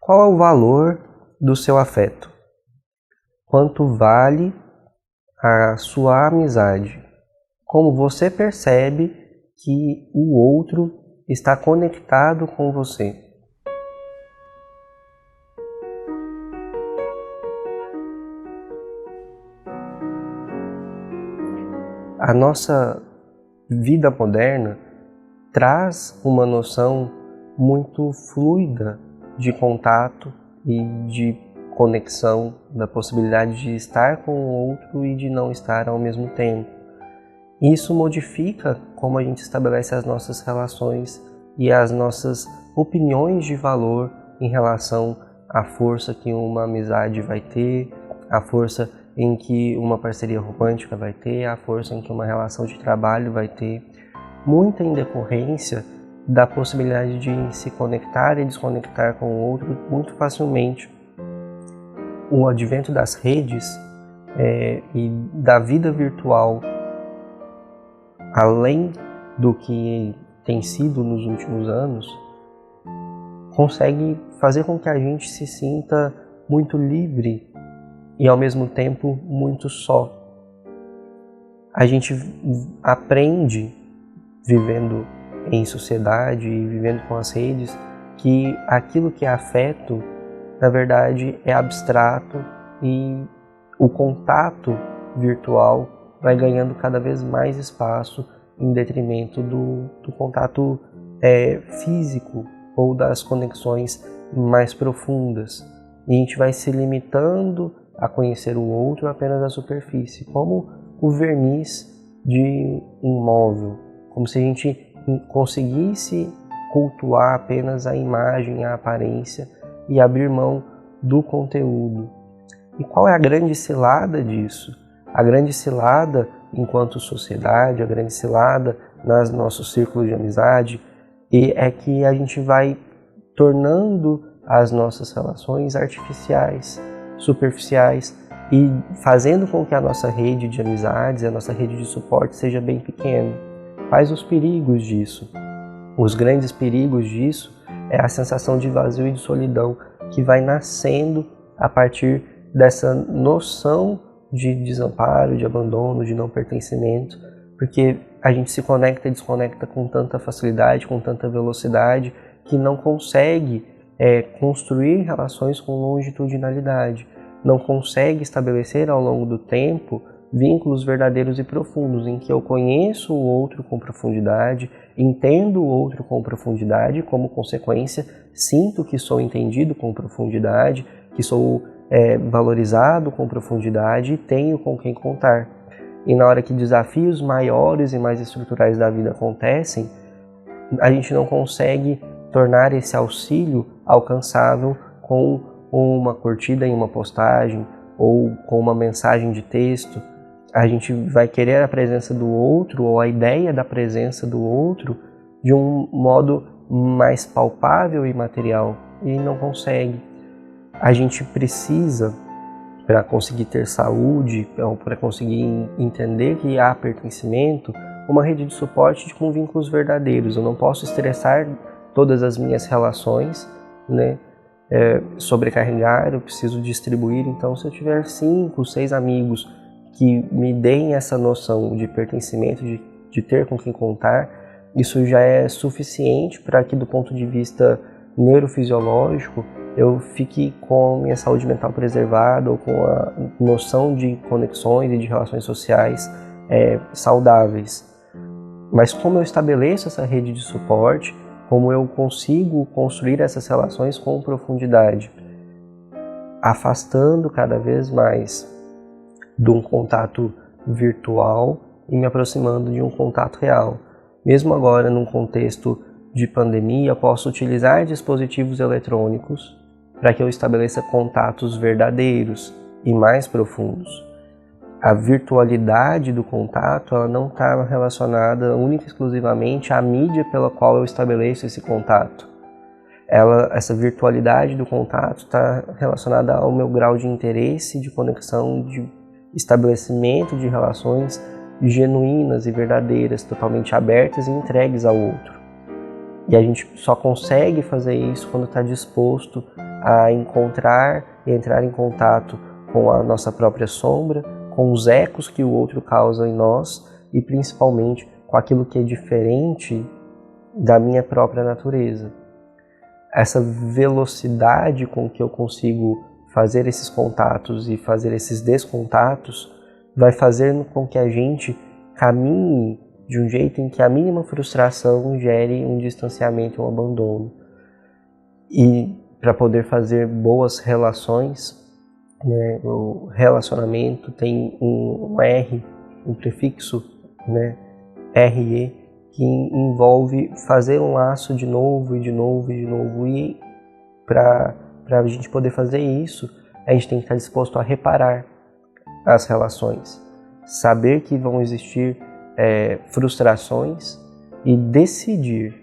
Qual é o valor do seu afeto? Quanto vale a sua amizade? Como você percebe que o outro está conectado com você? A nossa vida moderna traz uma noção muito fluida de contato e de conexão, da possibilidade de estar com o outro e de não estar ao mesmo tempo. Isso modifica como a gente estabelece as nossas relações e as nossas opiniões de valor em relação à força que uma amizade vai ter, à força em que uma parceria romântica vai ter, à força em que uma relação de trabalho vai ter, muito em decorrência da possibilidade de se conectar e desconectar com o outro muito facilmente. O advento das redes e da vida virtual, além do que tem sido nos últimos anos, consegue fazer com que a gente se sinta muito livre e ao mesmo tempo muito só. A gente aprende, vivendo em sociedade e vivendo com as redes, que aquilo que é afeto, na verdade, é abstrato e o contato virtual vai ganhando cada vez mais espaço em detrimento do contato físico ou das conexões mais profundas. E a gente vai se limitando a conhecer o outro apenas na superfície, como o verniz de um móvel, como se a gente conseguisse cultuar apenas a imagem, a aparência e abrir mão do conteúdo. E qual é a grande cilada disso? A grande cilada enquanto sociedade, a grande cilada nos nossos círculos de amizade, é que a gente vai tornando as nossas relações artificiais, superficiais e fazendo com que a nossa rede de amizades, a nossa rede de suporte seja bem pequena. Quais os perigos disso? Os grandes perigos disso é a sensação de vazio e de solidão que vai nascendo a partir dessa noção de desamparo, de abandono, de não pertencimento, porque a gente se conecta e desconecta com tanta facilidade, com tanta velocidade, que não consegue construir relações com longitudinalidade, não consegue estabelecer ao longo do tempo vínculos verdadeiros e profundos, em que eu conheço o outro com profundidade, entendo o outro com profundidade, como consequência, sinto que sou entendido com profundidade, que sou valorizado com profundidade e tenho com quem contar. E na hora que desafios maiores e mais estruturais da vida acontecem, a gente não consegue tornar esse auxílio alcançável com uma curtida em uma postagem ou com uma mensagem de texto. A gente vai querer a presença do outro ou a ideia da presença do outro de um modo mais palpável e material e não consegue. A gente precisa, para conseguir ter saúde, para conseguir entender que há pertencimento, uma rede de suporte com vínculos verdadeiros. Eu não posso estressar todas as minhas relações, né? Sobrecarregar, eu preciso distribuir. Então, se eu tiver 5, 6 amigos que me deem essa noção de pertencimento, de ter com quem contar, isso já é suficiente para que, do ponto de vista neurofisiológico, eu fique com a minha saúde mental preservada ou com a noção de conexões e de relações sociais saudáveis. Mas como eu estabeleço essa rede de suporte, como eu consigo construir essas relações com profundidade, afastando cada vez mais de um contato virtual e me aproximando de um contato real. Mesmo agora, num contexto de pandemia, eu posso utilizar dispositivos eletrônicos para que eu estabeleça contatos verdadeiros e mais profundos. A virtualidade do contato, ela não está relacionada única e exclusivamente à mídia pela qual eu estabeleço esse contato. Essa virtualidade do contato está relacionada ao meu grau de interesse, de conexão, de estabelecimento de relações genuínas e verdadeiras, totalmente abertas e entregues ao outro. E a gente só consegue fazer isso quando está disposto a encontrar e entrar em contato com a nossa própria sombra, com os ecos que o outro causa em nós e principalmente com aquilo que é diferente da minha própria natureza. Essa velocidade com que eu consigo fazer esses contatos e fazer esses descontatos vai fazer com que a gente caminhe de um jeito em que a mínima frustração gere um distanciamento, um abandono. E para poder fazer boas relações, né, o relacionamento tem um R, um prefixo, né, RE, que envolve fazer um laço de novo e de novo e de novo. E para a gente poder fazer isso, a gente tem que estar disposto a reparar as relações, saber que vão existir frustrações e decidir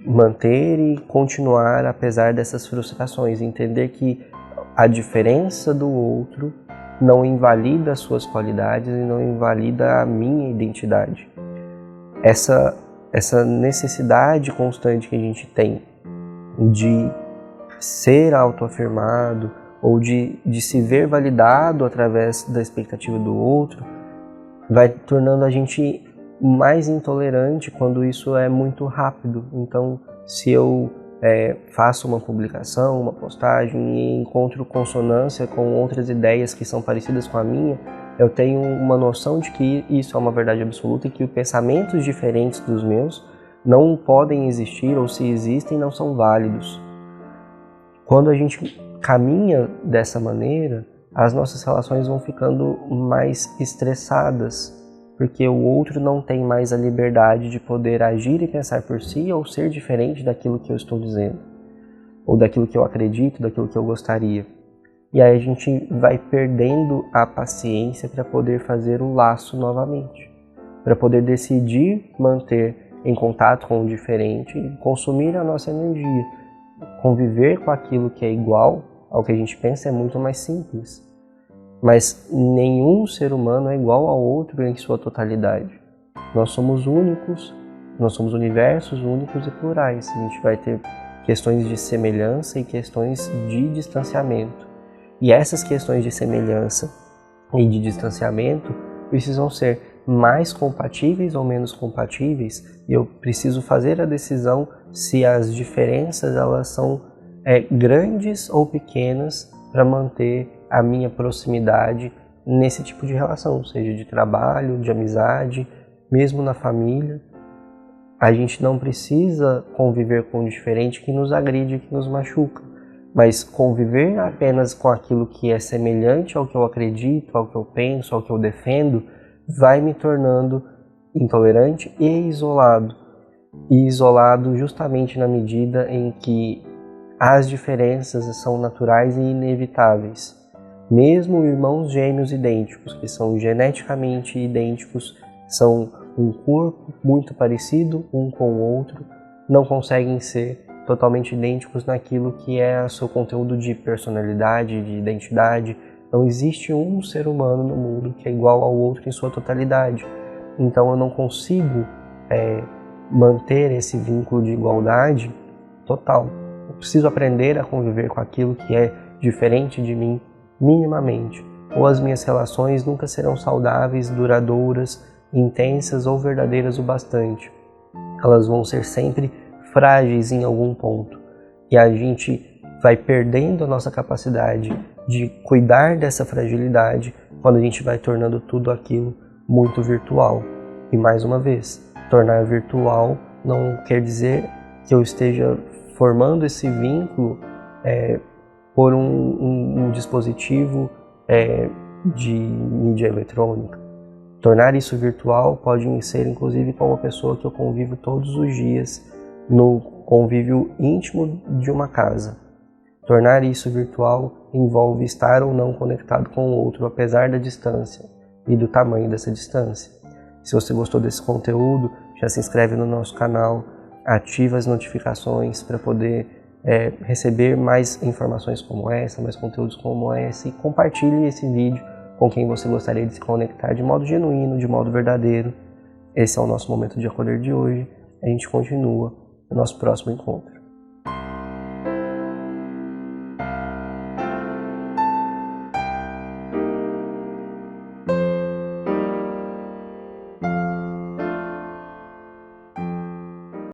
manter e continuar apesar dessas frustrações, entender que a diferença do outro não invalida as suas qualidades e não invalida a minha identidade. Essa necessidade constante que a gente tem de ser autoafirmado ou de se ver validado através da expectativa do outro vai tornando a gente mais intolerante quando isso é muito rápido. Então, se eu faço uma publicação, uma postagem e encontro consonância com outras ideias que são parecidas com a minha, eu tenho uma noção de que isso é uma verdade absoluta e que pensamentos diferentes dos meus não podem existir, ou se existem, não são válidos. Quando a gente caminha dessa maneira, as nossas relações vão ficando mais estressadas, porque o outro não tem mais a liberdade de poder agir e pensar por si ou ser diferente daquilo que eu estou dizendo, ou daquilo que eu acredito, daquilo que eu gostaria. E aí a gente vai perdendo a paciência para poder fazer o laço novamente, para poder decidir manter em contato com o diferente e consumir a nossa energia. Conviver com aquilo que é igual ao que a gente pensa é muito mais simples. Mas nenhum ser humano é igual ao outro em sua totalidade. Nós somos únicos, nós somos universos únicos e plurais. A gente vai ter questões de semelhança e questões de distanciamento. E essas questões de semelhança e de distanciamento precisam ser mais compatíveis ou menos compatíveis, e eu preciso fazer a decisão se as diferenças elas são grandes ou pequenas para manter a minha proximidade nesse tipo de relação, seja de trabalho, de amizade, mesmo na família. A gente não precisa conviver com o diferente que nos agride, que nos machuca, mas conviver apenas com aquilo que é semelhante ao que eu acredito, ao que eu penso, ao que eu defendo, vai me tornando intolerante e isolado. E isolado justamente na medida em que as diferenças são naturais e inevitáveis. Mesmo irmãos gêmeos idênticos, que são geneticamente idênticos, são um corpo muito parecido um com o outro, não conseguem ser totalmente idênticos naquilo que é o seu conteúdo de personalidade, de identidade. Não existe um ser humano no mundo que é igual ao outro em sua totalidade. Então eu não consigo manter esse vínculo de igualdade total. Eu preciso aprender a conviver com aquilo que é diferente de mim minimamente, ou as minhas relações nunca serão saudáveis, duradouras, intensas ou verdadeiras o bastante. Elas vão ser sempre frágeis em algum ponto, e a gente vai perdendo a nossa capacidade de cuidar dessa fragilidade quando a gente vai tornando tudo aquilo muito virtual. E mais uma vez, tornar virtual não quer dizer que eu esteja formando esse vínculo por um dispositivo de mídia eletrônica. Tornar isso virtual pode ser inclusive com uma pessoa que eu convivo todos os dias no convívio íntimo de uma casa. Tornar isso virtual envolve estar ou não conectado com o outro, apesar da distância e do tamanho dessa distância. Se você gostou desse conteúdo, já se inscreve no nosso canal, ativa as notificações para poder receber mais informações como essa, mais conteúdos como esse, e compartilhe esse vídeo com quem você gostaria de se conectar de modo genuíno, de modo verdadeiro. Esse é o nosso momento de acolher de hoje. A gente continua no nosso próximo encontro.